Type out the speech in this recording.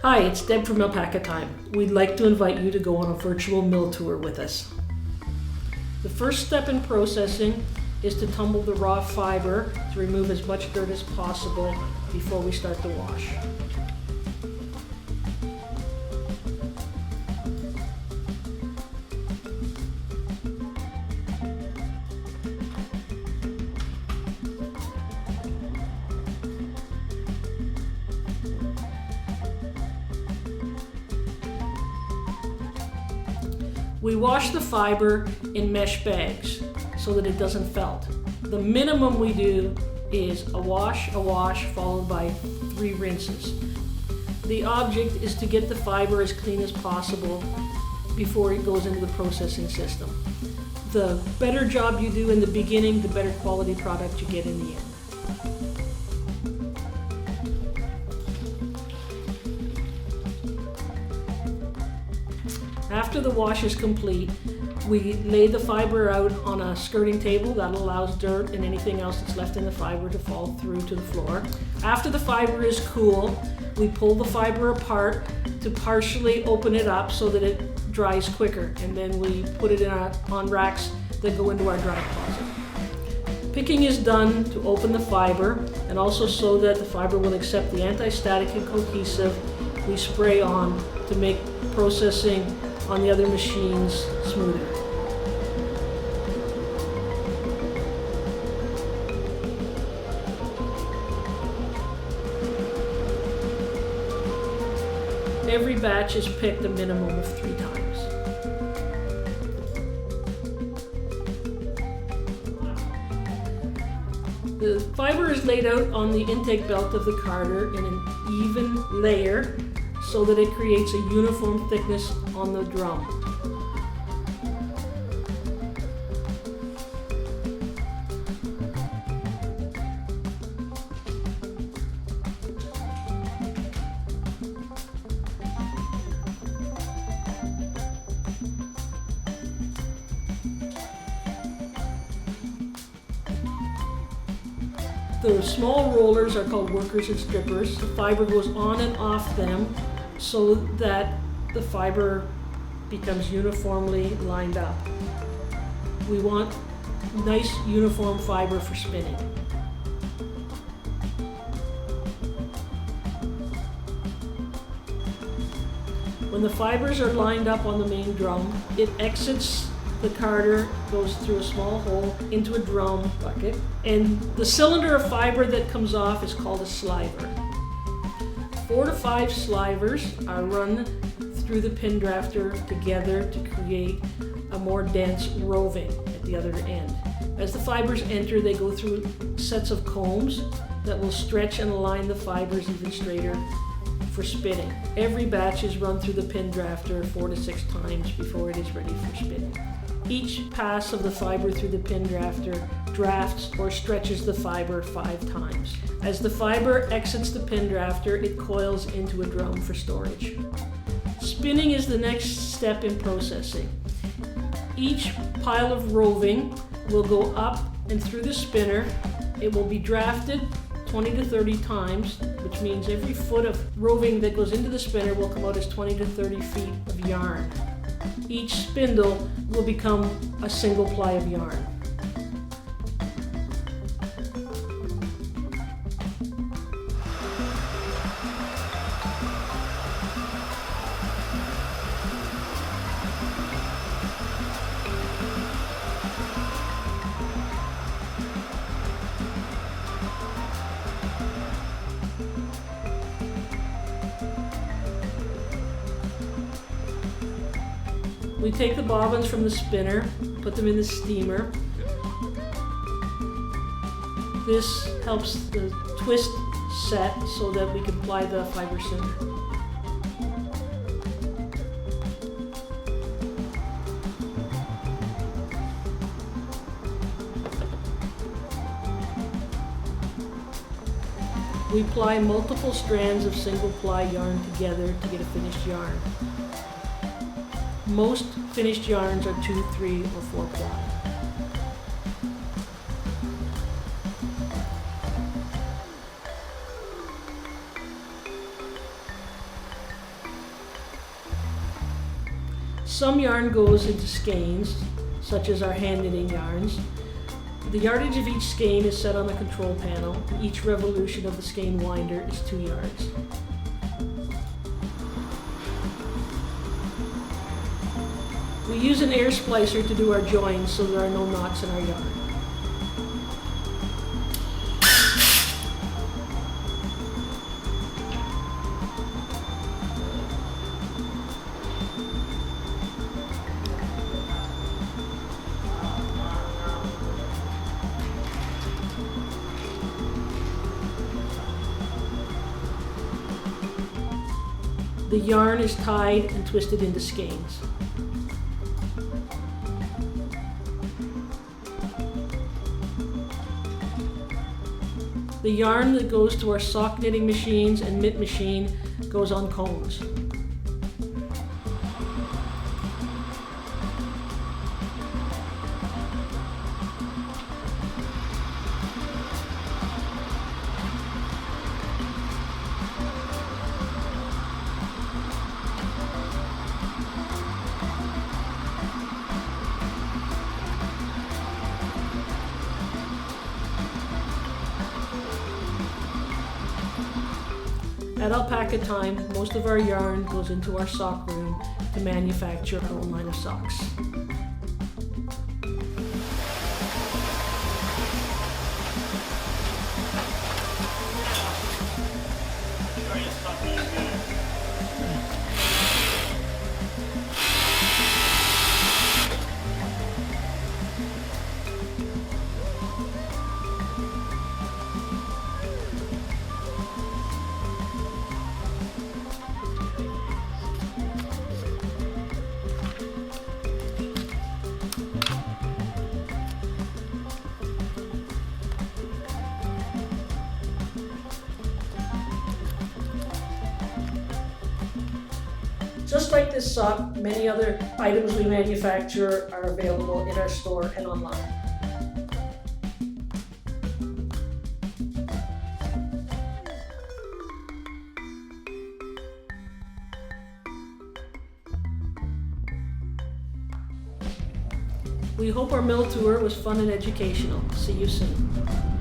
Hi, it's Deb from Alpaca Time. We'd like to invite you to go on a virtual mill tour with us. The first step in processing is to tumble the raw fiber to remove as much dirt as possible before we start the wash. We wash the fiber in mesh bags so that it doesn't felt. The minimum we do is a wash, followed by 3 rinses. The object is to get the fiber as clean as possible before it goes into the processing system. The better job you do in the beginning, the better quality product you get in the end. After the wash is complete, we lay the fiber out on a skirting table that allows dirt and anything else that's left in the fiber to fall through to the floor. After the fiber is cool, we pull the fiber apart to partially open it up so that it dries quicker, and then we put it on racks that go into our dry closet. Picking is done to open the fiber and also so that the fiber will accept the anti-static and cohesive we spray on to make processing on the other machines smoother. Every batch is picked a minimum of 3 times. The fiber is laid out on the intake belt of the carder in an even layer so that it creates a uniform thickness on the drum. The small rollers are called workers and strippers. The fiber goes on and off them so that the fiber becomes uniformly lined up. We want nice uniform fiber for spinning. When the fibers are lined up on the main drum, it exits the carder, goes through a small hole into a drum bucket, and the cylinder of fiber that comes off is called a sliver. 4 to 5 slivers are run through the pin drafter together to create a more dense roving at the other end. As the fibers enter, they go through sets of combs that will stretch and align the fibers even straighter for spinning. Every batch is run through the pin drafter 4 to 6 times before it is ready for spinning. Each pass of the fiber through the pin drafter drafts or stretches the fiber 5 times. As the fiber exits the pin drafter, it coils into a drum for storage. Spinning is the next step in processing. Each pile of roving will go up and through the spinner. It will be drafted 20 to 30 times, which means every foot of roving that goes into the spinner will come out as 20 to 30 feet of yarn. Each spindle will become a single ply of yarn. We take the bobbins from the spinner, put them in the steamer. This helps the twist set so that we can ply the fiber sooner. We ply multiple strands of single ply yarn together to get a finished yarn. Most finished yarns are 2, 3, or 4 ply. Some yarn goes into skeins, such as our hand knitting yarns. The yardage of each skein is set on a control panel. Each revolution of the skein winder is 2 yards. We use an air splicer to do our joins so there are no knots in our yarn. The yarn is tied and twisted into skeins. The yarn that goes to our sock knitting machines and mitt machine goes on cones. At Alpaca time, most of our yarn goes into our sock room to manufacture our own line of socks. Just like this sock, many other items we manufacture are available in our store and online. We hope our mill tour was fun and educational. See you soon.